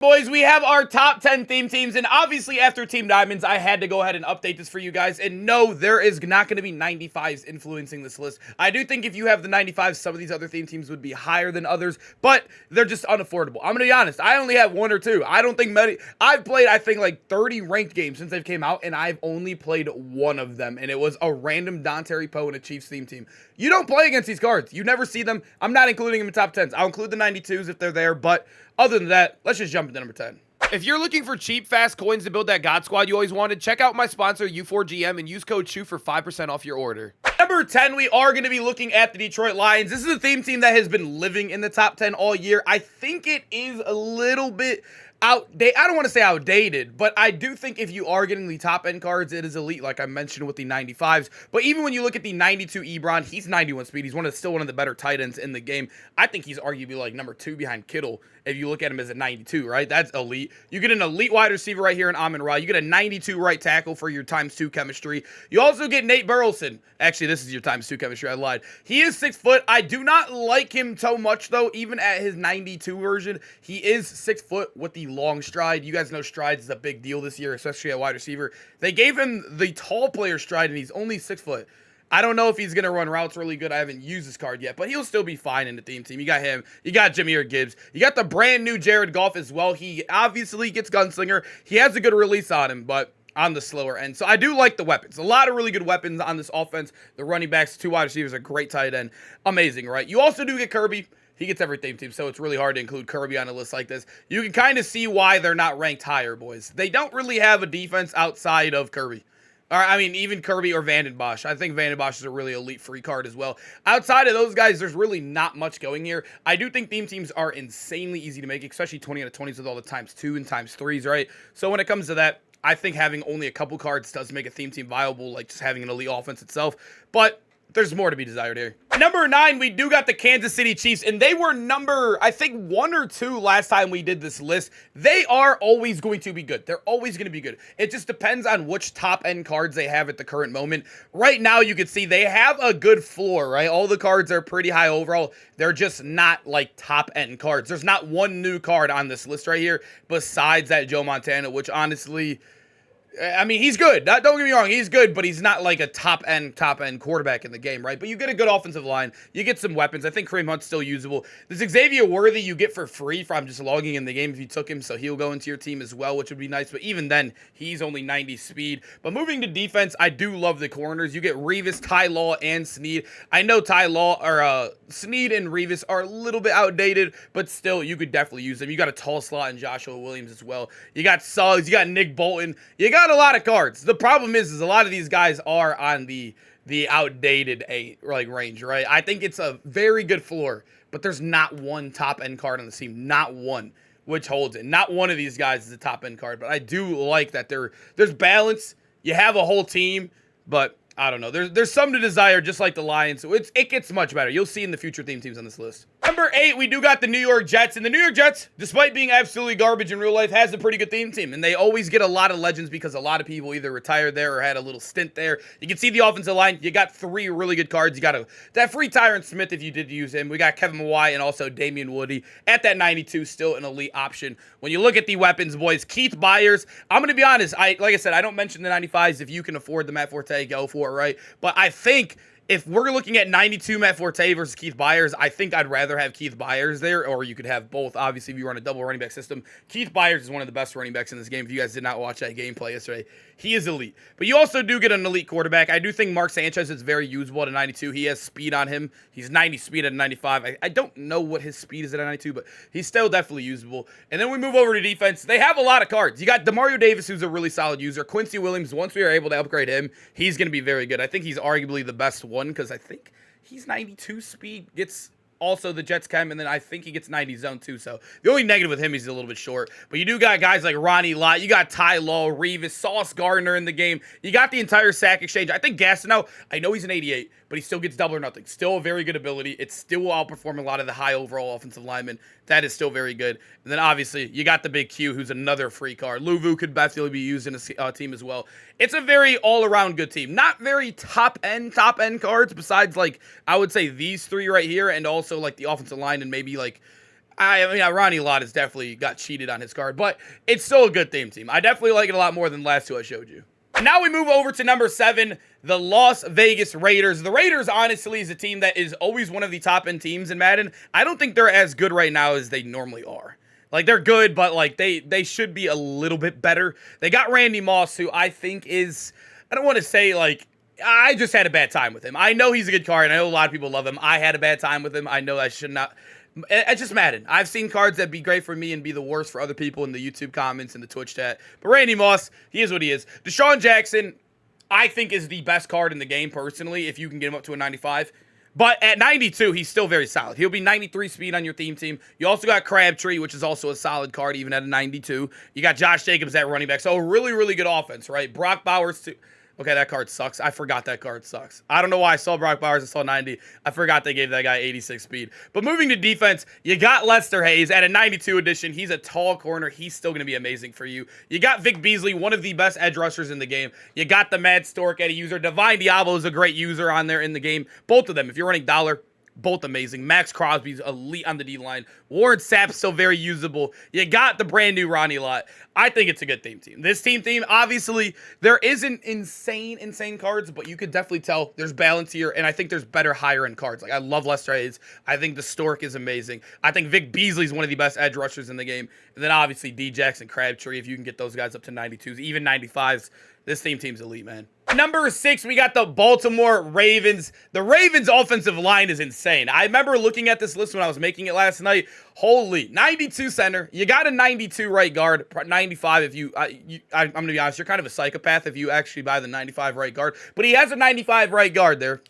Boys, we have our top 10 theme teams, and obviously after Team Diamonds, I had to go ahead and update this for you guys, and no, there is not going to be 95s influencing this list. I do think if you have the 95s, some of these other theme teams would be higher than others, but they're just unaffordable. I'm going to be honest, I only have one or two. I don't think many. I've played, I think, like 30 ranked games since they've came out, and I've only played one of them, and it was a random Dontari Poe and a Chiefs theme team. You don't play against these cards. You never see them. I'm not including them in top 10s. I'll include the 92s if they're there, but other than that, let's just jump into number 10. If you're looking for cheap, fast coins to build that God Squad you always wanted, check out my sponsor, U4GM, and use code SHOE for 5% off your order. Number 10, we are going to be looking at the Detroit Lions. This is a theme team that has been living in the top 10 all year. I think it is a little bit outdated. I don't want to say outdated, but I do think if you are getting the top end cards, it is elite, like I mentioned with the 95s. But even when you look at the 92 Ebron, he's 91 speed. He's still one of the better tight ends in the game. I think he's arguably like number 2 behind Kittle if you look at him as a 92, right? That's elite. You get an elite wide receiver right here in Amon-Ra. You get a 92 right tackle for your ×2 chemistry. You also get Nate Burleson. Actually, this is your ×2 chemistry. I lied. He is 6 foot. I do not like him so much, though. Even at his 92 version, he is 6 foot with the long stride. You guys know strides is a big deal this year, especially at wide receiver. They gave him the tall player stride, and he's only 6 foot. I don't know if he's going to run routes really good. I haven't used this card yet, but he'll still be fine in the theme team. You got him. You got Jahmyr Gibbs. You got the brand new Jared Goff as well. He obviously gets gunslinger. He has a good release on him, but on the slower end. So I do like the weapons. A lot of really good weapons on this offense. The running backs, 2 wide receivers, a great tight end. Amazing, right? You also do get Kirby. He gets every theme team, so it's really hard to include Kirby on a list like this. You can kind of see why they're not ranked higher, boys. They don't really have a defense outside of Kirby. Or, I mean, even Kirby or Vanden Bosch. I think Vanden Bosch is a really elite free card as well. Outside of those guys, there's really not much going here. I do think theme teams are insanely easy to make, especially 20 out of 20s with all the ×2 and ×3s, right? So when it comes to that, I think having only a couple cards does make a theme team viable, like just having an elite offense itself. But there's more to be desired here. Number 9, we do got the Kansas City Chiefs, and they were number, I think, 1 or 2 last time we did this list. They are always going to be good. They're always going to be good. It just depends on which top-end cards they have at the current moment. Right now, you can see they have a good floor, right? All the cards are pretty high overall. They're just not, like, top-end cards. There's not one new card on this list right here besides that Joe Montana, which honestly, I mean, he's good. Don't get me wrong. He's good, but he's not like a top-end quarterback in the game, right? But you get a good offensive line. You get some weapons. I think Kareem Hunt's still usable. This Xavier Worthy you get for free from just logging in the game if you took him, so he'll go into your team as well, which would be nice. But even then, he's only 90 speed. But moving to defense, I do love the corners. You get Revis, Ty Law, and Snead. I know Snead and Revis are a little bit outdated, but still, you could definitely use them. You got a tall slot in Joshua Williams as well. You got Suggs. You got Nick Bolton. You got a lot of cards. The problem is a lot of these guys are on the outdated range, right? I think it's a very good floor, but there's not one top end card on the team, not one, which holds it. Not one of these guys is a top end card, but I do like that there's balance. You have a whole team, but I don't know. There's some to desire, just like the Lions. So it gets much better. You'll see in the future theme teams on this list. Number 8, we do got the New York Jets. And the New York Jets, despite being absolutely garbage in real life, has a pretty good theme team. And they always get a lot of legends because a lot of people either retired there or had a little stint there. You can see the offensive line. You got 3 really good cards. You got that free Tyron Smith if you did use him. We got Kevin Mawai and also Damian Woody at that 92, still an elite option. When you look at the weapons, boys, Keith Byers, I'm going to be honest. Like I said, I don't mention the 95s. If you can afford the Matt Forte, go for it, right? But I think if we're looking at 92 Matt Forte versus Keith Byers, I think I'd rather have Keith Byers there, or you could have both. Obviously, if you run a double running back system, Keith Byers is one of the best running backs in this game. If you guys did not watch that gameplay yesterday, he is elite. But you also do get an elite quarterback. I do think Mark Sanchez is very usable at a 92. He has speed on him. He's 90 speed at a 95. I don't know what his speed is at a 92, but he's still definitely usable. And then we move over to defense. They have a lot of cards. You got Demario Davis, who's a really solid user. Quincy Williams, once we are able to upgrade him, he's going to be very good. I think he's arguably the best one because I think he's 92 speed, gets also the Jets chem, and then I think he gets 90 zone too. So the only negative with him, he's a little bit short. But you do got guys like Ronnie Lott. You got Ty Law, Revis, Sauce Gardner in the game. You got the entire sack exchange. I think Gastineau, I know he's an 88, but he still gets double or nothing. Still a very good ability. It still will outperform a lot of the high overall offensive linemen. That is still very good. And then obviously you got the big Q, who's another free card. Luvu could definitely be used in a team as well. It's a very all-around good team. Not very top-end cards besides, like, I would say these 3 right here and also, like, the offensive line and maybe, like, I mean, Ronnie Lott has definitely got cheated on his card, but it's still a good theme team. I definitely like it a lot more than the last two I showed you. Now we move over to number 7, the Las Vegas Raiders. The Raiders, honestly, is a team that is always one of the top-end teams in Madden. I don't think they're as good right now as they normally are. Like, they're good, but, like, they should be a little bit better. They got Randy Moss, who I think is, I don't want to say, like, I just had a bad time with him. I know he's a good card, and I know a lot of people love him. I had a bad time with him. I know I should not. It's just Madden. I've seen cards that be great for me and be the worst for other people in the YouTube comments and the Twitch chat. But Randy Moss, he is what he is. Deshaun Jackson, I think, is the best card in the game, personally, if you can get him up to a 95. But at 92, he's still very solid. He'll be 93 speed on your theme team. You also got Crabtree, which is also a solid card, even at a 92. You got Josh Jacobs at running back. So a really, really good offense, right? Brock Bowers, too. Okay, that card sucks. I forgot that card sucks. I don't know why I saw Brock Bowers and saw 90. I forgot they gave that guy 86 speed. But moving to defense, you got Lester Hayes at a 92 edition. He's a tall corner. He's still going to be amazing for you. You got Vic Beasley, one of the best edge rushers in the game. You got the Mad Stork at a user. Divine Diablo is a great user on there in the game. Both of them, if you're running dollar, both amazing. Max Crosby's elite on the D-line. Warren Sapp's still very usable. You got the brand new Ronnie Lott. I think it's a good team. This team, obviously, there isn't insane cards, but you could definitely tell there's balance here, and I think there's better higher-end cards. Like, I love Lester Hayes. I think the Stork is amazing. I think Vic Beasley's one of the best edge rushers in the game. And then, obviously, D-Jackson, Crabtree, if you can get those guys up to 92s, even 95s, this team's elite, man. Number 6, we got the Baltimore Ravens. The Ravens' offensive line is insane. I remember looking at this list when I was making it last night. Holy, 92 center. You got a 92 right guard, 95 if you, I'm going to be honest, you're kind of a psychopath if you actually buy the 95 right guard. But he has a 95 right guard there.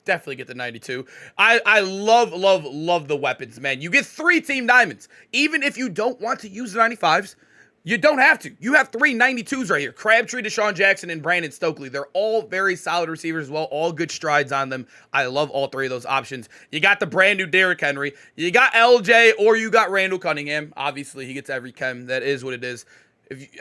Definitely get the 92. I love the weapons, man. You get 3 team diamonds. Even if you don't want to use the 95s, you don't have to. You have 3 92s right here. Crabtree, Deshaun Jackson, and Brandon Stokely. They're all very solid receivers as well. All good strides on them. I love all 3 of those options. You got the brand new Derrick Henry. You got LJ or you got Randall Cunningham. Obviously, he gets every chem. That is what it is.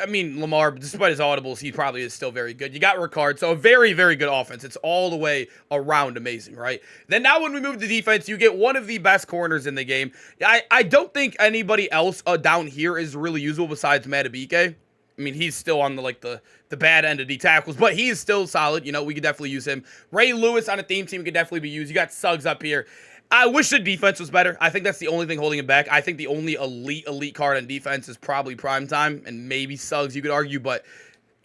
Lamar, despite his audibles, he probably is still very good. You got Ricard, so a very, very good offense. It's all the way around amazing, right? Then now when we move to defense, you get one of the best corners in the game. I don't think anybody else down here is really usable besides Matabike. I mean, he's still on the bad end of D tackles, but he is still solid. You know, we could definitely use him. Ray Lewis on a theme team could definitely be used. You got Suggs up here. I wish the defense was better. I think that's the only thing holding him back. I think the only elite card on defense is probably Primetime and maybe Suggs, you could argue, but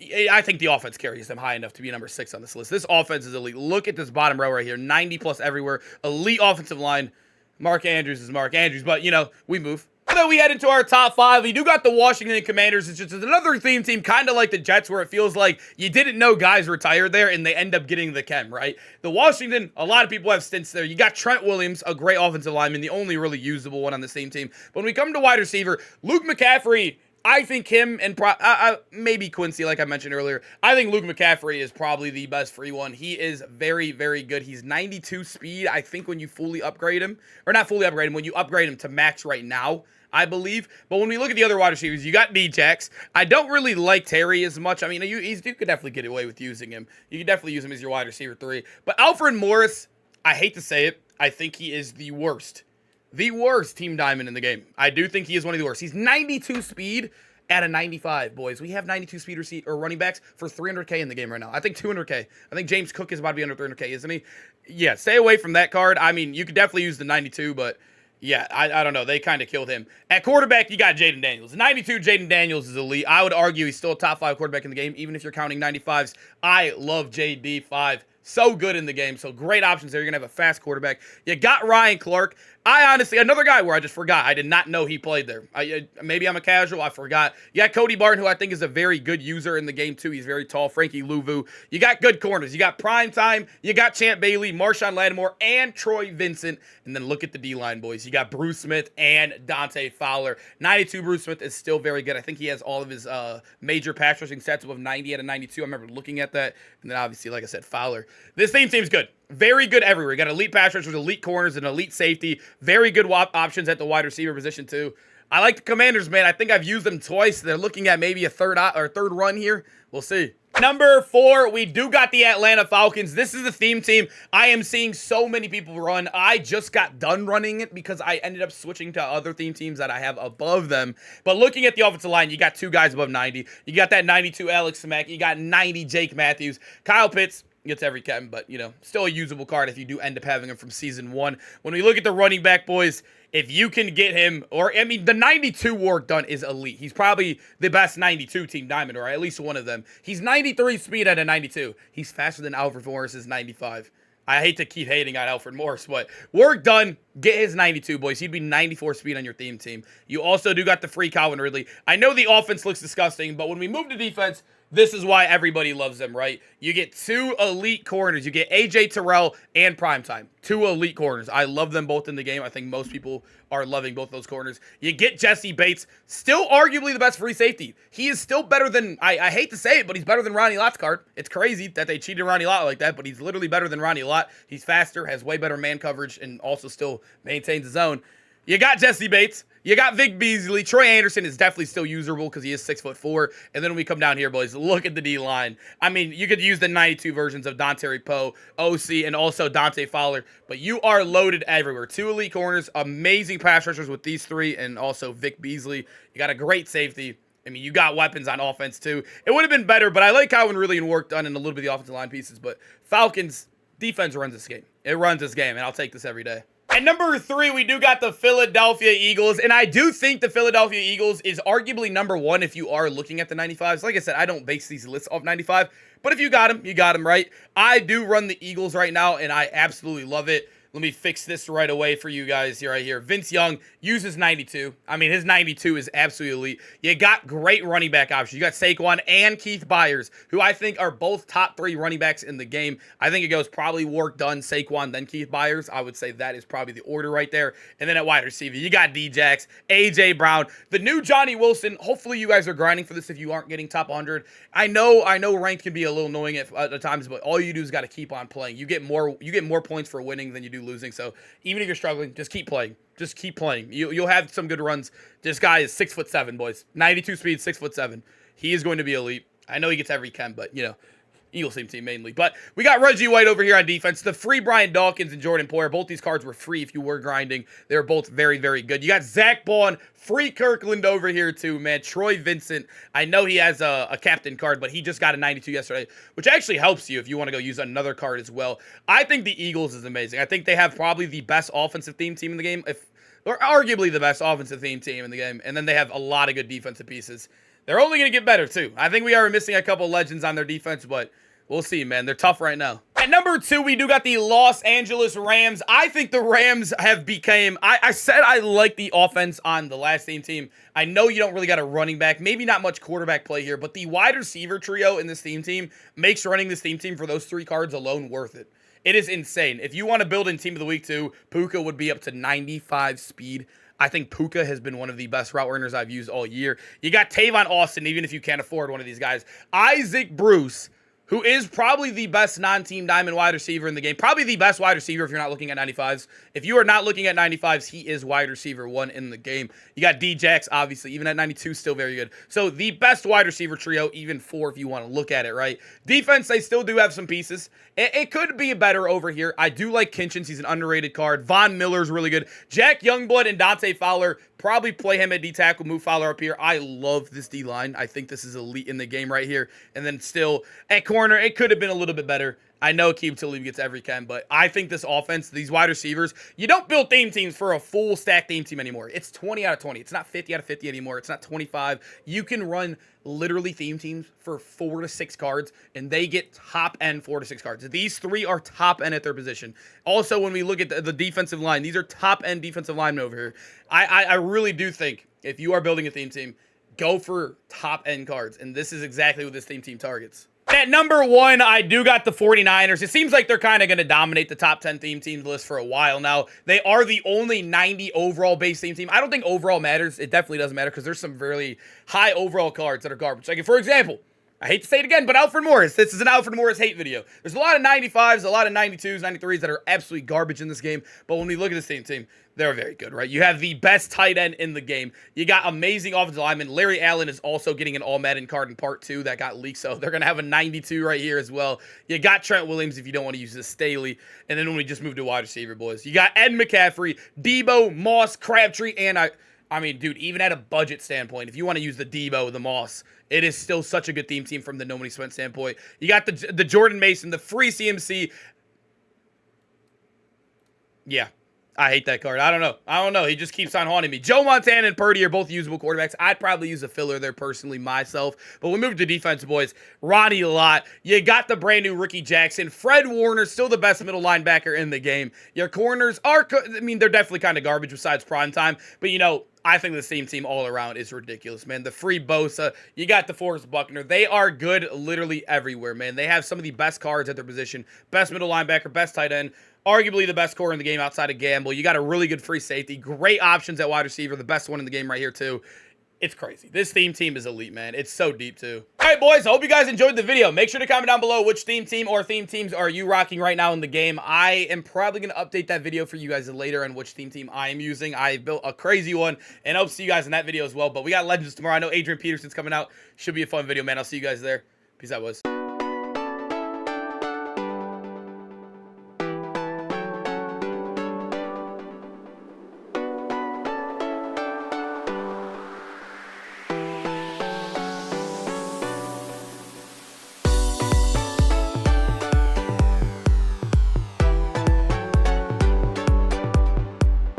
I think the offense carries them high enough to be number 6 on this list. This offense is elite. Look at this bottom row right here. 90 plus everywhere. Elite offensive line. Mark Andrews is Mark Andrews, but, you know, we move. Then we head into our top 5. We do got the Washington Commanders. It's just another theme team, kind of like the Jets, where it feels like you didn't know guys retired there, and they end up getting the chem, right? The Washington, a lot of people have stints there. You got Trent Williams, a great offensive lineman, the only really usable one on the same team. But when we come to wide receiver, Luke McCaffrey, I think him and maybe Quincy, like I mentioned earlier. I think Luke McCaffrey is probably the best free one. He is very, very good. He's 92 speed, I think, when you fully upgrade him. Or not fully upgrade him, when you upgrade him to max right now, I believe. But when we look at the other wide receivers, you got D-Jax. I don't really like Terry as much. I mean, you could definitely get away with using him. You could definitely use him as your wide receiver 3. But Alfred Morris, I hate to say it, I think he is the worst. The worst team diamond in the game. I do think he is one of the worst. He's 92 speed at a 95, boys. We have 92 speed or running backs for 300K in the game right now. I think 200K. I think James Cook is about to be under 300K, isn't he? Yeah, stay away from that card. I mean, you could definitely use the 92, but yeah, I don't know. They kind of killed him. At quarterback, you got Jaden Daniels. 92, Jaden Daniels is elite. I would argue he's still a top 5 quarterback in the game, even if you're counting 95s. I love JD5. So good in the game. So great options there. You're going to have a fast quarterback. You got Ryan Clark. I honestly, another guy where I just forgot. I did not know he played there. Maybe I'm a casual. I forgot. You got Cody Barton, who I think is a very good user in the game, too. He's very tall. Frankie Louvu. You got good corners. You got Primetime. You got Champ Bailey, Marshawn Lattimore, and Troy Vincent. And then look at the D-line, boys. You got Bruce Smith and Dante Fowler. 92 Bruce Smith is still very good. I think he has all of his major pass rushing stats above 90 out of 92. I remember looking at that. And then obviously, like I said, Fowler. This team's good. Very good everywhere. You got elite pass rushers, elite corners, and elite safety. Very good options at the wide receiver position, too. I like the Commanders, man. I think I've used them twice. They're looking at maybe a third run here. We'll see. Number 4, we do got the Atlanta Falcons. This is the theme team I am seeing so many people run. I just got done running it because I ended up switching to other theme teams that I have above them. But looking at the offensive line, you got 2 guys above 90. You got that 92 Alex Smack. You got 90 Jake Matthews. Kyle Pitts gets every Ken, but, you know, still a usable card if you do end up having him from season 1. When we look at the running back, boys, if you can get him, or, I mean, the 92 work done is elite. He's probably the best 92 Team Diamond, or at least one of them. He's 93 speed at a 92. He's faster than Alfred Morris's 95. I hate to keep hating on Alfred Morris, but work done. Get his 92, boys. He'd be 94 speed on your theme team. You also do got the free Calvin Ridley. I know the offense looks disgusting, but when we move to defense, this is why everybody loves them, right? You get 2 elite corners. You get AJ Terrell and Primetime. 2 elite corners. I love them both in the game. I think most people are loving both those corners. You get Jesse Bates, still arguably the best free safety. He is still better than, I hate to say it, but he's better than Ronnie Lott's card. It's crazy that they cheated Ronnie Lott like that, but he's literally better than Ronnie Lott. He's faster, has way better man coverage, and also still maintains his own. You got Jesse Bates. You got Vic Beasley. Troy Anderson is definitely still usable because he is 6'4". And then when we come down here, boys, look at the D-line. I mean, you could use the 92 versions of Dante Poe, OC, and also Dante Fowler, but you are loaded everywhere. 2 elite corners, amazing pass rushers with these 3, and also Vic Beasley. You got a great safety. I mean, you got weapons on offense, too. It would have been better, but I like Calvin Ridley and work done and a little bit of the offensive line pieces. But Falcons, defense runs this game. It runs this game, and I'll take this every day. At number 3, we do got the Philadelphia Eagles, and I do think the Philadelphia Eagles is arguably number 1 if you are looking at the 95s. Like I said, I don't base these lists off 95, but if you got them, you got them, right? I do run the Eagles right now, and I absolutely love it. Let me fix this right away for you guys here, right here. Vince Young uses 92. I mean, his 92 is absolutely elite. You got great running back options. You got Saquon and Keith Byers, who I think are both top 3 running backs in the game. I think it goes probably work done, Saquon, then Keith Byers. I would say that is probably the order right there. And then at wide receiver, you got D-Jax, A.J. Brown, the new Johnny Wilson. Hopefully you guys are grinding for this if you aren't getting top 100. I know ranked can be a little annoying at times, but all you do is got to keep on playing. You get more points for winning than you do losing. So even if you're struggling, just keep playing. Just keep playing. You'll have some good runs. This guy is 6'7", boys. 92 speed, 6'7". He is going to be elite. I know he gets every Ken, but you know, Eagles team mainly. But we got Reggie White over here on defense. The free Brian Dawkins and Jordan Poyer. Both these cards were free if you were grinding. They were both very, very good. You got Zach Bond, free Kirkland over here too, man. Troy Vincent. I know he has a captain card, but he just got a 92 yesterday, which actually helps you if you want to go use another card as well. I think the Eagles is amazing. I think they have probably the best offensive theme team in the game, or arguably the best offensive theme team in the game. And then they have a lot of good defensive pieces. They're only going to get better too. I think we are missing a couple legends on their defense, but we'll see, man. They're tough right now. At number 2, we do got the Los Angeles Rams. I think the Rams have become, I said I like the offense on the last team. I know you don't really got a running back, maybe not much quarterback play here, but the wide receiver trio in this team makes running this team for those 3 cards alone worth it. It is insane. If you want to build in Team of the Week too, Puka would be up to 95 speed. I think Puka has been one of the best route runners I've used all year. You got Tavon Austin, even if you can't afford one of these guys. Isaac Bruce, who is probably the best non-team diamond wide receiver in the game. Probably the best wide receiver if you're not looking at 95s. If you are not looking at 95s, he is wide receiver 1 in the game. You got D-Jax, obviously. Even at 92, still very good. So the best wide receiver trio, even 4 if you want to look at it, right? Defense, they still do have some pieces. It could be better over here. I do like Kinchins. He's an underrated card. Von Miller's really good. Jack Youngblood and Dante Fowler, probably play him at D-tackle, move Fowler up here. I love this D-line. I think this is elite in the game right here. And then still, at corner, it could have been a little bit better. I know Keem Talib gets every Ken, but I think this offense, these wide receivers, you don't build theme teams for a full stack theme team anymore. It's 20 out of 20. It's not 50 out of 50 anymore. It's not 25. You can run literally theme teams for 4 to 6 cards, and they get top end 4 to 6 cards. These 3 are top end at their position. Also, when we look at the defensive line, these are top end defensive linemen over here. I really do think if you are building a theme team, go for top end cards, and this is exactly what this theme team targets. At number 1, I do got the 49ers. It seems like they're kind of going to dominate the top 10 theme teams list for a while now. They are the only 90 overall base theme team. I don't think overall matters. It definitely doesn't matter because there's some really high overall cards that are garbage. Like, for example, I hate to say it again, but Alfred Morris. This is an Alfred Morris hate video. There's a lot of 95s, a lot of 92s, 93s that are absolutely garbage in this game. But when we look at this team, they're very good, right? You have the best tight end in the game. You got amazing offensive linemen. Larry Allen is also getting an all-Madden card in part 2 that got leaked, so they're going to have a 92 right here as well. You got Trent Williams if you don't want to use this Staley. And then when we just move to wide receiver, boys, you got Ed McCaffrey, Debo, Moss, Crabtree, and I mean, dude, even at a budget standpoint, if you want to use the Debo, the Moss, it is still such a good team from the No Money Spent standpoint. You got the Jordan Mason, the free CMC. Yeah, I hate that card. I don't know. He just keeps on haunting me. Joe Montana and Purdy are both usable quarterbacks. I'd probably use a filler there personally myself. But we move to defense, boys. Ronnie Lott. You got the brand new Ricky Jackson. Fred Warner, still the best middle linebacker in the game. Your corners are, I mean, they're definitely kind of garbage besides prime time. But, you know, I think the same team all around is ridiculous, man. The free Bosa, you got the Forrest Buckner. They are good literally everywhere, man. They have some of the best cards at their position. Best middle linebacker, best tight end. Arguably the best core in the game outside of Gamble. You got a really good free safety. Great options at wide receiver. The best one in the game right here, too. It's crazy. This team is elite, man. It's so deep, too. All right, boys. I hope you guys enjoyed the video. Make sure to comment down below which team or theme teams are you rocking right now in the game. I am probably going to update that video for you guys later on which team I am using. I built a crazy one, and I hope to see you guys in that video as well. But we got Legends tomorrow. I know Adrian Peterson's coming out. Should be a fun video, man. I'll see you guys there. Peace out, boys.